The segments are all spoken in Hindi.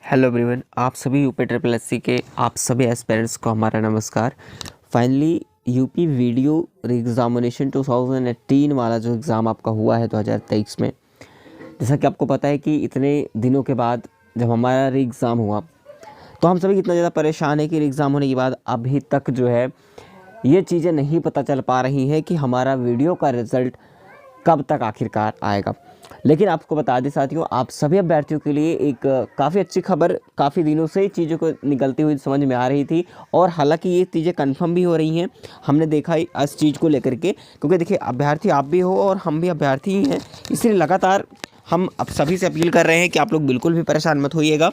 हेलो एवरीवन, आप सभी यूपी ट्रिपल एससी के आप सभी एस्पिरेंट्स को हमारा नमस्कार। फाइनली यूपी वीडियो एग्जामिनेशन 2018 वाला जो एग्ज़ाम आपका हुआ है 2023 में, जैसा कि आपको पता है कि इतने दिनों के बाद जब हमारा री एग्ज़ाम हुआ तो हम सभी इतना ज़्यादा परेशान है कि री एग्ज़ाम होने के बाद अभी तक जो है ये चीज़ें नहीं पता चल पा रही हैं कि हमारा वीडियो का रिज़ल्ट कब तक आखिरकार आएगा। लेकिन आपको बता दें साथियों, आप सभी अभ्यर्थियों के लिए एक काफ़ी अच्छी खबर, काफ़ी दिनों से चीज़ों को निकलती हुई समझ में आ रही थी और हालांकि ये चीज़ें कंफर्म भी हो रही हैं। हमने देखा इस चीज़ को लेकर के, क्योंकि देखिए अभ्यर्थी आप भी हो और हम भी अभ्यर्थी ही हैं, इसलिए लगातार हम अब सभी से अपील कर रहे हैं कि आप लोग बिल्कुल भी परेशान मत होइएगा।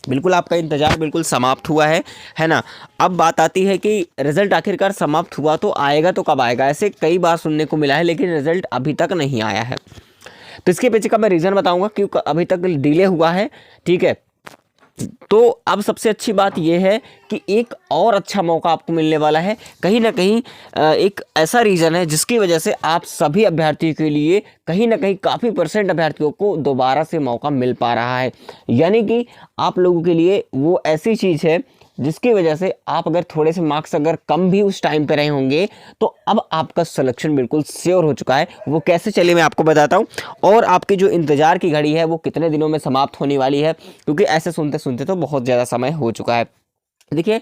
बिल्कुल आपका इंतज़ार बिल्कुल समाप्त हुआ है ना। अब बात आती है कि रिज़ल्ट आखिरकार समाप्त हुआ तो आएगा तो कब आएगा, ऐसे कई बार सुनने को मिला है, लेकिन रिज़ल्ट अभी तक नहीं आया है। तो इसके पीछे का मैं रीज़न बताऊंगा क्यों अभी तक डिले हुआ है, ठीक है। तो अब सबसे अच्छी बात यह है कि एक और अच्छा मौका आपको मिलने वाला है। कहीं ना कहीं एक ऐसा रीज़न है जिसकी वजह से आप सभी अभ्यर्थियों के लिए कहीं ना कहीं काफ़ी % अभ्यर्थियों को दोबारा से मौका मिल पा रहा है। यानी कि आप लोगों के लिए वो ऐसी चीज़ है जिसकी वजह से आप अगर थोड़े से मार्क्स अगर कम भी उस टाइम पे रहे होंगे तो अब आपका सिलेक्शन बिल्कुल श्योर हो चुका है। वो कैसे, चलिए मैं आपको बताता हूँ। और आपकी जो इंतज़ार की घड़ी है वो कितने दिनों में समाप्त होने वाली है, क्योंकि ऐसे सुनते सुनते तो बहुत ज़्यादा समय हो चुका है। देखिए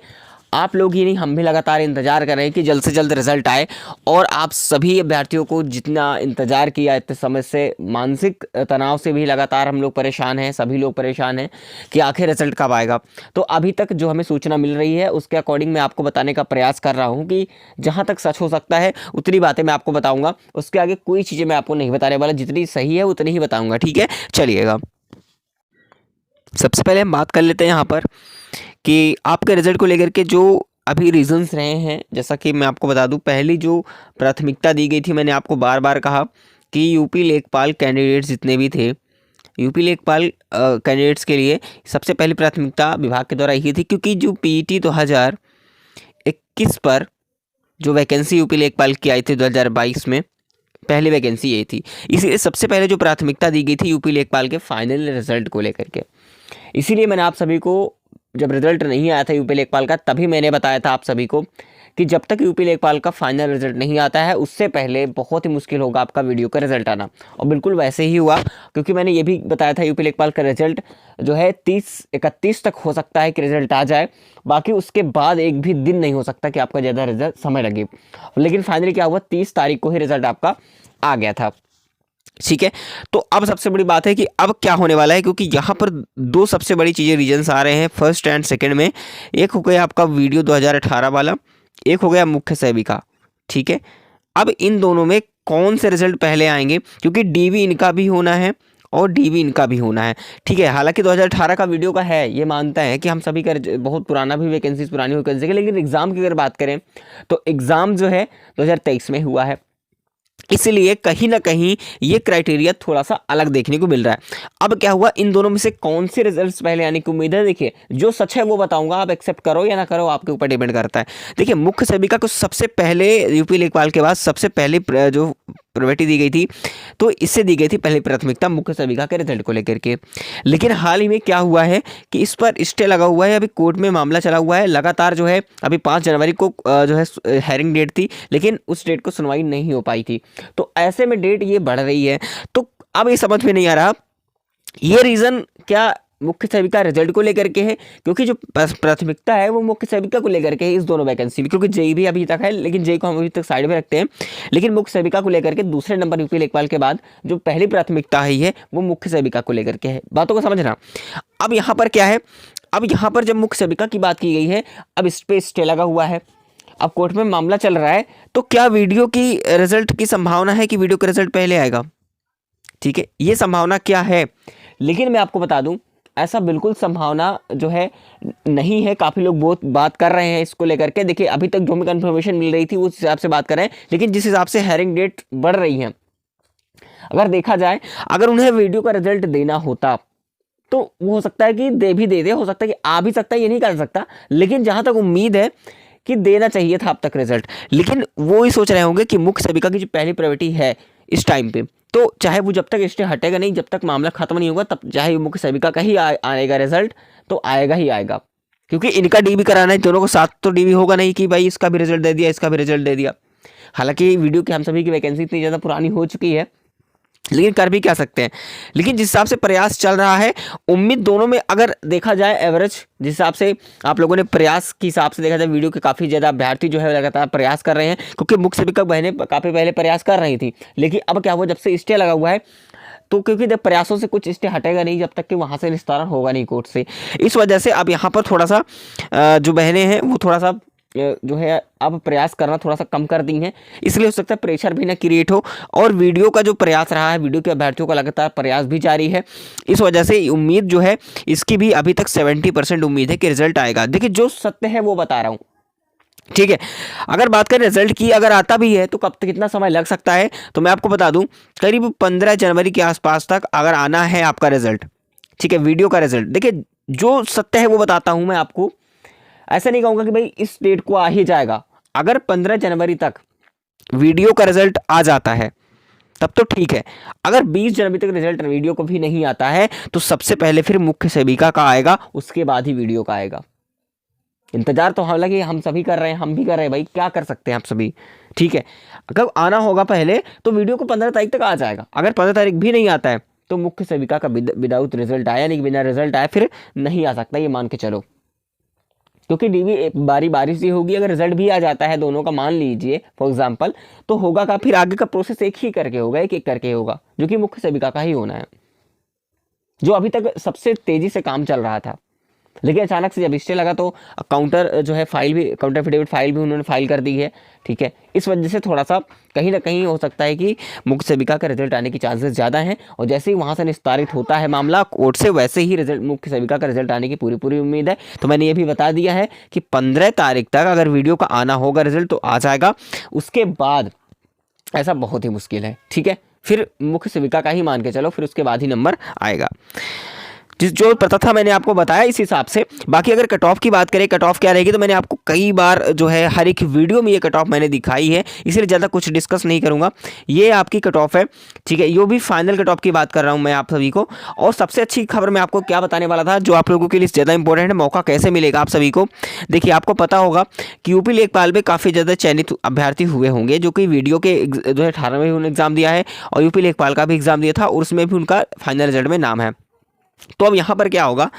आप लोग ही नहीं, हम भी लगातार इंतज़ार कर रहे हैं कि जल्द से जल्द रिज़ल्ट आए। और आप सभी अभ्यर्थियों को जितना इंतज़ार किया इतने समय से, मानसिक तनाव से भी लगातार हम लोग परेशान हैं, सभी लोग परेशान हैं कि आखिर रिज़ल्ट कब आएगा। तो अभी तक जो हमें सूचना मिल रही है उसके अकॉर्डिंग मैं आपको बताने का प्रयास कर रहा हूँ कि जहाँ तक सच हो सकता है उतनी बातें मैं आपको बताऊँगा। उसके आगे कोई चीज़ें मैं आपको नहीं बताने वाला, जितनी सही है उतनी ही बताऊँगा, ठीक है। चलिएगा, सबसे पहले हम बात कर लेते हैं यहाँ पर कि आपके रिज़ल्ट को लेकर के जो अभी रीजंस रहे हैं। जैसा कि मैं आपको बता दूं, पहली जो प्राथमिकता दी गई थी, मैंने आपको बार बार कहा कि यूपी लेखपाल कैंडिडेट्स जितने भी थे, यूपी लेखपाल कैंडिडेट्स के लिए सबसे पहली प्राथमिकता विभाग के द्वारा यही थी, क्योंकि जो पीईटी 2021 पर जो वैकेंसी यूपी लेखपाल की आई थी 2022 में, पहली वैकेंसी यही थी। इसीलिए सबसे पहले जो प्राथमिकता दी गई थी यूपी लेखपाल के फाइनल रिजल्ट को लेकर के। इसीलिए मैंने आप सभी को, जब रिजल्ट नहीं आया था यूपी लेखपाल का, तभी मैंने बताया था आप सभी को कि जब तक यूपी लेखपाल का फाइनल रिजल्ट नहीं आता है उससे पहले बहुत ही मुश्किल होगा आपका वीडियो का रिजल्ट आना। और बिल्कुल वैसे ही हुआ, क्योंकि मैंने ये भी बताया था यूपी लेखपाल का रिजल्ट जो है 30-31 तक हो सकता है कि रिजल्ट आ जाए, बाकी उसके बाद एक भी दिन नहीं हो सकता कि आपका ज़्यादा रिजल्ट समय लगे। लेकिन फाइनली क्या हुआ, 30 तारीख को ही रिजल्ट आपका आ गया था, ठीक है। तो अब सबसे बड़ी बात है कि अब क्या होने वाला है, क्योंकि यहाँ पर दो सबसे बड़ी चीज़ें रीजन्स आ रहे हैं फर्स्ट एंड सेकंड में। एक हो गया आपका वीडियो 2018 वाला, एक हो गया मुख्य सेविका, ठीक है। अब इन दोनों में कौन से रिजल्ट पहले आएंगे, क्योंकि डीवी इनका भी होना है और डीवी इनका भी होना है, ठीक है। हालांकि 2018 का वीडियो का है, ये मानता है कि हम सभी का बहुत पुराना भी वैकेंसीज पुरानी वैकेंसी है, लेकिन एग्ज़ाम की अगर बात करें तो एग्ज़ाम जो है 2023 में हुआ है, इसलिए कहीं ना कहीं ये क्राइटेरिया थोड़ा सा अलग देखने को मिल रहा है। अब क्या हुआ, इन दोनों में से कौन से रिजल्ट्स पहले आने की उम्मीद है? देखिए जो सच है वो बताऊंगा, आप एक्सेप्ट करो या ना करो आपके ऊपर डिपेंड करता है। देखिए मुख्य सेविका को सबसे पहले यूपी लेखपाल के बाद सबसे पहले जो प्रायोरिटी दी गई थी, तो इससे दी गई थी पहली प्राथमिकता मुख्य सेविका के रिजल्ट को लेकर के। लेकिन हाल ही में क्या हुआ है कि इस पर स्टे लगा हुआ है, अभी कोर्ट में मामला चला हुआ है लगातार। जो है अभी 5 जनवरी को जो है हेयरिंग डेट थी, लेकिन उस डेट को सुनवाई नहीं हो पाई थी। तो ऐसे में डेट ये बढ़ रही है। तो अब ये समझ में नहीं आ रहा ये रीज़न क्या मुख्य सेविका रिजल्ट को लेकर के है, क्योंकि जो प्राथमिकता है वो मुख्य सेविका को लेकर के है इस दोनों वैकेंसी में, क्योंकि जेई भी अभी तक है, लेकिन जेई को हम अभी तक साइड में रखते हैं। लेकिन मुख्य सेविका को लेकर के दूसरे नंबर यूपी लेखपाल के बाद जो पहली प्राथमिकता है वो मुख्य सेविका को लेकर के है। बातों को समझना। अब यहाँ पर क्या है, अब यहाँ पर जब मुख्य सेविका की बात की गई है, अब इस पर स्टे लगा हुआ है, अब कोर्ट में मामला चल रहा है। तो क्या वीडियो की रिजल्ट की संभावना है कि वीडियो का रिजल्ट पहले आएगा, ठीक है, ये संभावना क्या है। लेकिन मैं आपको बता दूं ऐसा बिल्कुल संभावना जो है नहीं है। काफ़ी लोग बहुत बात कर रहे हैं इसको लेकर के। देखिए अभी तक जो हमें कन्फर्मेशन मिल रही थी उस हिसाब से बात कर रहे हैं, लेकिन जिस हिसाब से हेयरिंग डेट बढ़ रही है, अगर देखा जाए, अगर उन्हें वीडियो का रिजल्ट देना होता तो वो हो सकता है कि दे दे, हो सकता है कि आ भी सकता है, ये नहीं कर सकता। लेकिन जहां तक उम्मीद है कि देना चाहिए था अब तक रिजल्ट, लेकिन वो ही सोच रहे होंगे कि मुख्य सेविका की जो पहली प्रायोरिटी है इस टाइम पे, तो चाहे वो जब तक स्टे हटेगा नहीं, जब तक मामला खत्म नहीं होगा, तब चाहे मुख्य सेविका का ही आएगा रिजल्ट, तो आएगा ही आएगा, क्योंकि इनका डीबी कराना है, दोनों को साथ तो डीबी होगा नहीं कि भाई इसका भी रिजल्ट दे दिया, इसका भी रिजल्ट दे दिया। हालांकि वीडियो की हम सभी की वैकेंसी इतनी ज़्यादा पुरानी हो चुकी है, लेकिन कर भी क्या सकते हैं। लेकिन जिस हिसाब से प्रयास चल रहा है, उम्मीद दोनों में अगर देखा जाए एवरेज, जिस हिसाब से आप लोगों ने प्रयास के हिसाब से देखा जाए, वीडियो के काफ़ी ज़्यादा अभ्यर्थी जो है लगातार प्रयास कर रहे हैं, क्योंकि मुख्य सेविका बहनें काफ़ी पहले प्रयास कर रही थी, लेकिन अब क्या हुआ, जब से स्टे लगा हुआ है, तो क्योंकि जब प्रयासों से कुछ स्टे हटेगा नहीं जब तक कि वहाँ से निस्तारण होगा नहीं कोर्ट से, इस वजह से अब यहाँ पर थोड़ा सा जो बहनें हैं वो थोड़ा सा जो है अब प्रयास करना थोड़ा सा कम कर दी हैं। इसलिए हो सकता है प्रेशर भी ना क्रिएट हो, और वीडियो का जो प्रयास रहा है, वीडियो के अभ्यर्थियों का लगातार प्रयास भी जारी है, इस वजह से उम्मीद जो है इसकी भी अभी तक 70% उम्मीद है कि रिजल्ट आएगा। देखिए जो सत्य है वो बता रहा हूँ, ठीक है। अगर बात करें रिजल्ट की, अगर आता भी है तो कब तक कितना समय लग सकता है, तो मैं आपको बता दूं करीब 15 जनवरी के आसपास तक अगर आना है आपका रिजल्ट, ठीक है, वीडियो का रिजल्ट। देखिए जो सत्य है वो बताता हूं मैं आपको, ऐसा नहीं कहूँगा कि भाई इस डेट को आ ही जाएगा। अगर 15 जनवरी तक वीडियो का रिजल्ट आ जाता है तब तो ठीक है, अगर 20 जनवरी तक रिजल्ट वीडियो को भी नहीं आता है तो सबसे पहले फिर मुख्य सेविका का आएगा, उसके बाद ही वीडियो का आएगा। इंतजार तो हालांकि हम सभी कर रहे हैं, हम भी कर रहे हैं भाई, क्या कर सकते हैं आप सभी, ठीक है। अगर आना होगा पहले तो वीडियो को 15 तारीख तक आ जाएगा। अगर 15 तारीख भी नहीं आता है तो मुख्य सेविका का विदाउट रिजल्ट आया, नहीं बिना रिजल्ट आया फिर नहीं आ सकता, ये मान के चलो, क्योंकि डीवी बारी बारी से होगी। अगर रिजल्ट भी आ जाता है दोनों का, मान लीजिए फॉर एग्जांपल, तो होगा का फिर आगे का प्रोसेस एक ही करके होगा, एक एक करके होगा, जो कि मुख्य सेविका का ही होना है, जो अभी तक सबसे तेजी से काम चल रहा था। लेकिन अचानक से जब स्टे लगा तो काउंटर जो है फाइल भी, काउंटर एफिडेविट फाइल भी उन्होंने फाइल कर दी है, ठीक है। इस वजह से थोड़ा सा कहीं ना कहीं हो सकता है कि मुख्य सेविका का रिजल्ट आने की चांसेस ज़्यादा हैं, और जैसे ही वहाँ से निस्तारित होता है मामला कोर्ट से, वैसे ही रिजल्ट मुख्य सेविका का रिजल्ट आने की पूरी पूरी उम्मीद है। तो मैंने ये भी बता दिया है कि 15 तारीख तक अगर वीडियो का आना होगा रिजल्ट तो आ जाएगा, उसके बाद ऐसा बहुत ही मुश्किल है, ठीक है। फिर मुख्य सेविका का ही मान के चलो, फिर उसके बाद ही नंबर आएगा, जिस जो पता था मैंने आपको बताया इस हिसाब से। बाकी अगर कट ऑफ की बात करें, कट ऑफ क्या रहेगी, तो मैंने आपको कई बार जो है हर एक वीडियो में ये कट ऑफ मैंने दिखाई है, इसलिए ज़्यादा कुछ डिस्कस नहीं करूँगा। ये आपकी कट ऑफ है, ठीक है, ये भी फाइनल कट ऑफ की बात कर रहा हूँ मैं आप सभी को। और सबसे अच्छी खबर मैं आपको क्या बताने वाला था, जो आप लोगों के लिए ज़्यादा इंपॉर्टेंट है, मौका कैसे मिलेगा आप सभी को। देखिए आपको पता होगा कि यूपी लेखपाल में काफ़ी ज़्यादा चयनित अभ्यर्थी हुए होंगे, जो कि वीडियो के जो है 18 में उन्होंने एग्ज़ाम दिया है, और यूपी लेखपाल का भी एग्ज़ाम दिया था, और उसमें भी उनका फाइनल रिजल्ट में नाम है। तो अब यहाँ पर क्या होगा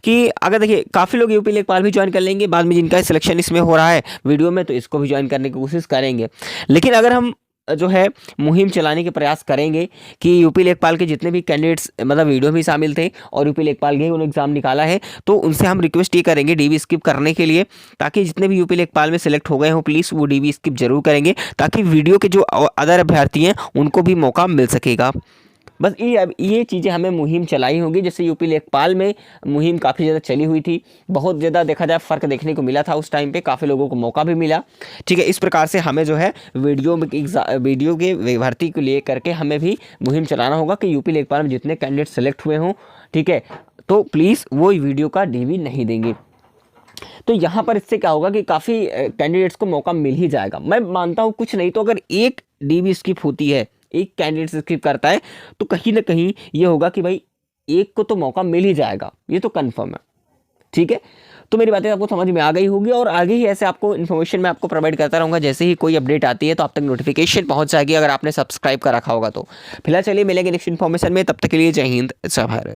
कि अगर देखिए काफ़ी लोग यूपी लेखपाल भी ज्वाइन कर लेंगे बाद में, जिनका सिलेक्शन इसमें हो रहा है वीडियो में, तो इसको भी ज्वाइन करने की कोशिश करेंगे। लेकिन अगर हम जो है मुहिम चलाने के प्रयास करेंगे कि यूपी लेखपाल के जितने भी कैंडिडेट्स मतलब वीडियो में शामिल थे और यूपी लेखपाल के उन्होंने एग्जाम निकाला है, तो उनसे हम रिक्वेस्ट ये करेंगे डीबी स्किप करने के लिए, ताकि जितने भी यूपी लेखपाल में सिलेक्ट हो गए हों प्लीज़ वो डीबी स्किप जरूर करेंगे, ताकि वीडियो के जो अदर अभ्यर्थी हैं उनको भी मौका मिल सकेगा। बस ये चीज़ें हमें मुहिम चलाई होगी। जैसे यूपी लेखपाल में मुहिम काफ़ी ज़्यादा चली हुई थी, बहुत ज़्यादा देखा जाए फ़र्क देखने को मिला था उस टाइम पे, काफ़ी लोगों को मौका भी मिला, ठीक है। इस प्रकार से हमें जो है वीडियो के भर्ती को ले करके हमें भी मुहिम चलाना होगा कि यूपी लेखपाल में जितने कैंडिडेट सेलेक्ट हुए हों, ठीक है, तो प्लीज़ वो वीडियो का डीवी नहीं देंगे। तो यहाँ पर इससे क्या होगा कि काफ़ी कैंडिडेट्स को मौका मिल ही जाएगा। मैं मानता हूँ कुछ नहीं तो अगर एक डीवी स्किप होती है, एक कैंडिडेट स्किप करता है, तो कहीं ना कहीं ये होगा कि भाई एक को तो मौका मिल ही जाएगा, ये तो कंफर्म है, ठीक है। तो मेरी बातें आपको समझ में आ गई होगी, और आगे ही ऐसे आपको इन्फॉर्मेशन मैं आपको प्रोवाइड करता रहूँगा। जैसे ही कोई अपडेट आती है तो आप तक नोटिफिकेशन पहुँच जाएगी, अगर आपने सब्सक्राइब कर रखा होगा तो। फिलहाल चलिए मिलेंगे नेक्स्ट इन्फॉर्मेशन में, तब तक के लिए जय हिंद जय भारत।